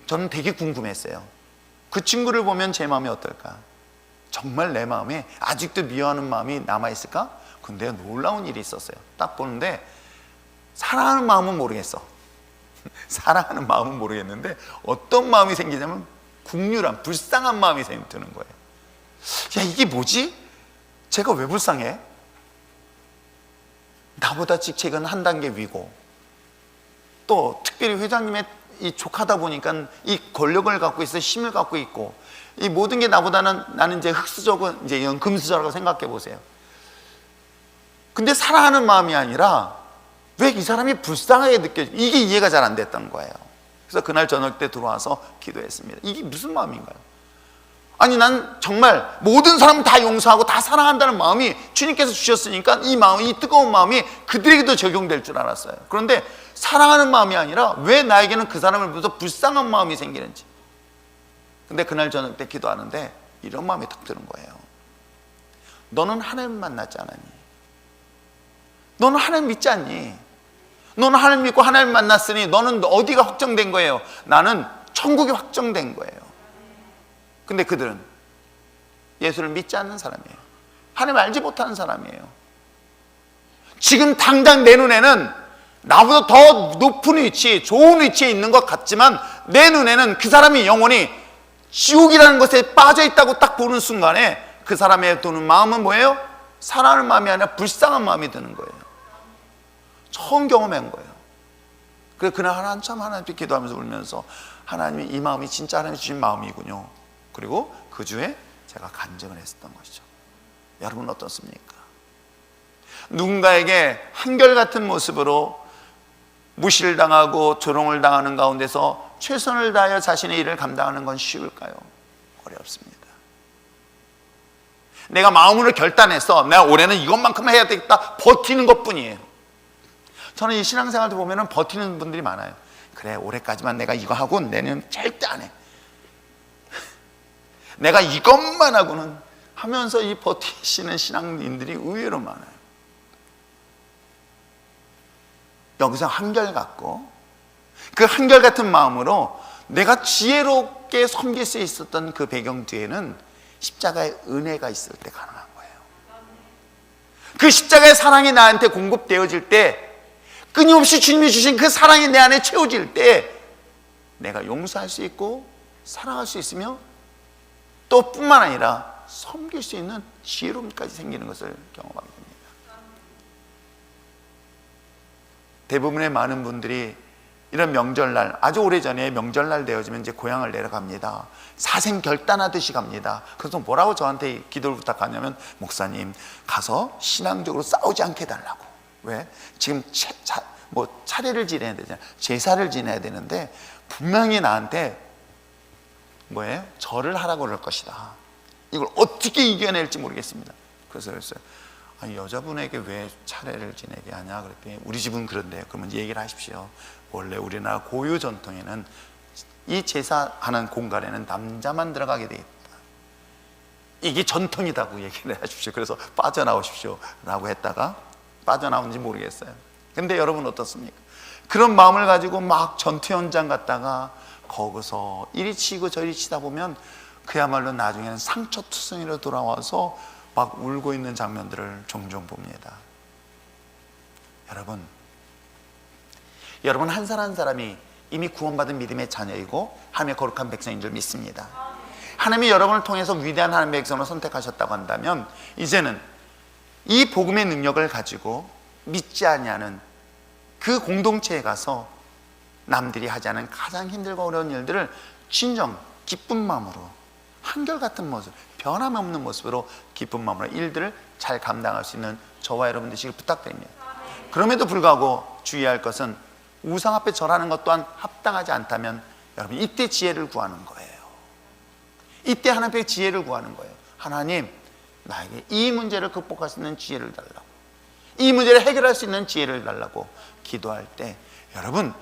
저는 되게 궁금했어요. 그 친구를 보면 제 마음이 어떨까? 정말 내 마음에 아직도 미워하는 마음이 남아있을까? 근데 놀라운 일이 있었어요. 딱 보는데 사랑하는 마음은 모르겠어. 사랑하는 마음은 모르겠는데 어떤 마음이 생기냐면 국률한 불쌍한 마음이 드는 거예요. 야, 이게 뭐지? 제가 왜 불쌍해? 나보다 직책은 한 단계 위고 또 특별히 회장님의 이 조카다 보니까 이 권력을 갖고 있어, 힘을 갖고 있고 이 모든 게 나보다는, 나는 이제 흑수저고 이제 금수저라고 생각해 보세요. 근데 사랑하는 마음이 아니라 왜 이 사람이 불쌍하게 느껴져? 이게 이해가 잘 안 됐던 거예요. 그래서 그날 저녁 때 들어와서 기도했습니다. 이게 무슨 마음인가요? 아니, 난 정말 모든 사람 다 용서하고 다 사랑한다는 마음이 주님께서 주셨으니까 이 마음, 이 뜨거운 마음이 그들에게도 적용될 줄 알았어요. 그런데 사랑하는 마음이 아니라 왜 나에게는 그 사람을 보면서 불쌍한 마음이 생기는지. 근데 그날 저녁 때 기도하는데 이런 마음이 탁 드는 거예요. 너는 하나님 만났지 않았니? 너는 하나님 믿지 않니? 너는 하나님 믿고 하나님 만났으니 너는 어디가 확정된 거예요? 나는 천국이 확정된 거예요. 근데 그들은 예수를 믿지 않는 사람이에요. 하나님 알지 못하는 사람이에요. 지금 당장 내 눈에는 나보다 더 높은 위치, 좋은 위치에 있는 것 같지만 내 눈에는 그 사람이 영원히 지옥이라는 것에 빠져 있다고 딱 보는 순간에 그 사람의 드는 마음은 뭐예요? 사랑하는 마음이 아니라 불쌍한 마음이 드는 거예요. 처음 경험한 거예요. 그래서 그날 한참 하나님께 기도하면서 울면서 하나님이 이 마음이 진짜 하나님 주신 마음이군요. 그리고 그 주에 제가 간증을 했었던 것이죠. 여러분 어떻습니까? 누군가에게 한결같은 모습으로 무시를 당하고 조롱을 당하는 가운데서 최선을 다하여 자신의 일을 감당하는 건 쉬울까요? 어렵습니다. 내가 마음으로 결단해서 내가 올해는 이것만큼 해야 되겠다 버티는 것뿐이에요. 저는 이 신앙생활도 보면 버티는 분들이 많아요. 그래, 올해까지만 내가 이거 하고 내년 절대 안 해. 내가 이것만 하고는 하면서 이 버티시는 신앙인들이 의외로 많아요. 여기서 한결같고, 그 한결같은 마음으로 내가 지혜롭게 섬길 수 있었던 그 배경 뒤에는 십자가의 은혜가 있을 때 가능한 거예요. 그 십자가의 사랑이 나한테 공급되어질 때, 끊임없이 주님이 주신 그 사랑이 내 안에 채워질 때 내가 용서할 수 있고 사랑할 수 있으며 또 뿐만 아니라 섬길 수 있는 지혜로움까지 생기는 것을 경험하게 됩니다. 대부분의 많은 분들이 이런 명절날, 아주 오래전에 명절날 되어지면 이제 고향을 내려갑니다. 사생 결단하듯이 갑니다. 그래서 뭐라고 저한테 기도를 부탁하냐면, 목사님 가서 신앙적으로 싸우지 않게 해달라고. 왜? 지금 차례를 지내야 되잖아요. 제사를 지내야 되는데 분명히 나한테 뭐예요? 절을 하라고 그럴 것이다. 이걸 어떻게 이겨낼지 모르겠습니다. 그래서 그랬어요. 아니, 여자분에게 왜 차례를 지내게 하냐 그랬더니, 우리 집은 그런데요. 그러면 얘기를 하십시오. 원래 우리나라 고유 전통에는 이 제사하는 공간에는 남자만 들어가게 돼 있다. 이게 전통이다고 얘기를 하십시오. 그래서 빠져나오십시오 라고 했다가 빠져나온지 모르겠어요. 근데 여러분 어떻습니까? 그런 마음을 가지고 막 전투 현장 갔다가 거기서 이리 치고 저리 치다 보면 그야말로 나중에는 상처투성이로 돌아와서 막 울고 있는 장면들을 종종 봅니다. 여러분 한 사람 한 사람이 이미 구원받은 믿음의 자녀이고 하나님의 거룩한 백성인 줄 믿습니다. 하나님이 여러분을 통해서 위대한 하나님의 백성을 선택하셨다고 한다면, 이제는 이 복음의 능력을 가지고 믿지 아니하는 그 공동체에 가서 남들이 하지 않은 가장 힘들고 어려운 일들을 진정 기쁜 마음으로, 한결같은 모습, 변함없는 모습으로 기쁜 마음으로 일들을 잘 감당할 수 있는 저와 여러분 되시길 부탁드립니다. 그럼에도 불구하고 주의할 것은, 우상 앞에 절하는 것 또한 합당하지 않다면 여러분 이때 지혜를 구하는 거예요. 이때 하나님께 지혜를 구하는 거예요. 하나님, 나에게 이 문제를 극복할 수 있는 지혜를 달라고, 이 문제를 해결할 수 있는 지혜를 달라고 기도할 때, 여러분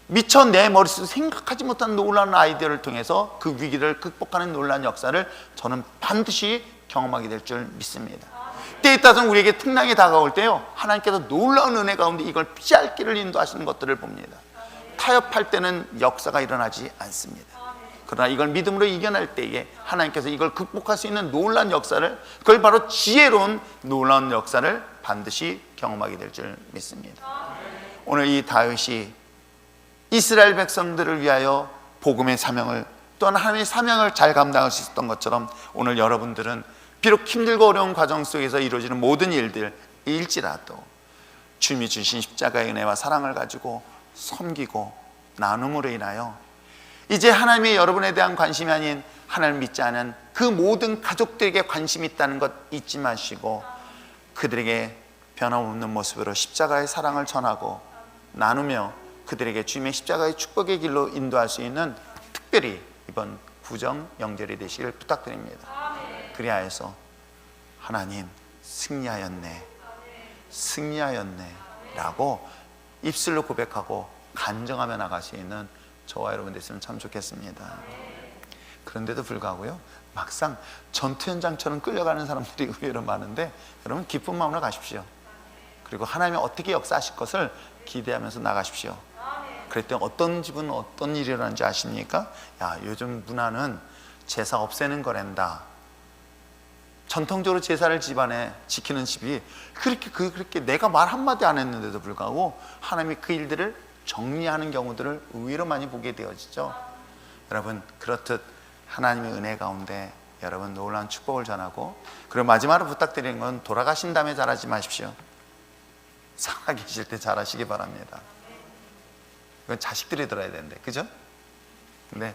미처 내 머릿속에 생각하지 못한 놀라운 아이디어를 통해서 그 위기를 극복하는 놀라운 역사를 저는 반드시 경험하게 될 줄 믿습니다. 때에 따라서는 우리에게 풍랑이 다가올 때요, 하나님께서 놀라운 은혜 가운데 이걸 피할 길을 인도하시는 것들을 봅니다. 타협할 때는 역사가 일어나지 않습니다. 그러나 이걸 믿음으로 이겨낼 때에 하나님께서 이걸 극복할 수 있는 놀라운 역사를, 그걸 바로 지혜로운 놀라운 역사를 반드시 경험하게 될 줄 믿습니다. 오늘 이 다윗이 이스라엘 백성들을 위하여 복음의 사명을, 또한 하나님의 사명을 잘 감당할 수 있었던 것처럼, 오늘 여러분들은 비록 힘들고 어려운 과정 속에서 이루어지는 모든 일들일지라도 주님이 주신 십자가의 은혜와 사랑을 가지고 섬기고 나눔으로 인하여 이제 하나님이 여러분에 대한 관심이 아닌 하나님을 믿지 않은 그 모든 가족들에게 관심이 있다는 것 잊지 마시고, 그들에게 변함없는 모습으로 십자가의 사랑을 전하고 나누며 그들에게 주님의 십자가의 축복의 길로 인도할 수 있는, 특별히 이번 구정 명절이 되시길 부탁드립니다. 그리하여서 하나님, 승리하였네, 승리하였네 라고 입술로 고백하고 간증하며 나갈 수 있는 저와 여러분 됐으면 참 좋겠습니다. 그런데도 불구하고요, 막상 전투 현장처럼 끌려가는 사람들이 의외로 많은데, 여러분 기쁜 마음으로 가십시오. 그리고 하나님이 어떻게 역사하실 것을 기대하면서 나가십시오. 그랬더니 어떤 집은 어떤 일이 일어나는지 아십니까? 야, 요즘 문화는 제사 없애는 거란다. 전통적으로 제사를 집안에 지키는 집이 그렇게 내가 말 한마디 안 했는데도 불구하고 하나님이 그 일들을 정리하는 경우들을 의외로 많이 보게 되어지죠. 여러분, 그렇듯 하나님의 은혜 가운데 여러분 놀라운 축복을 전하고, 그리고 마지막으로 부탁드리는 건, 돌아가신 다음에 잘하지 마십시오. 살아계실 때 잘하시기 바랍니다. 이건 자식들이 들어야 되는데, 그죠? 근데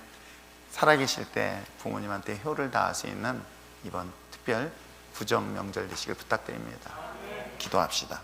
살아계실 때 부모님한테 효를 다할 수 있는 이번 특별 구정 명절 되시길 부탁드립니다. 기도합시다.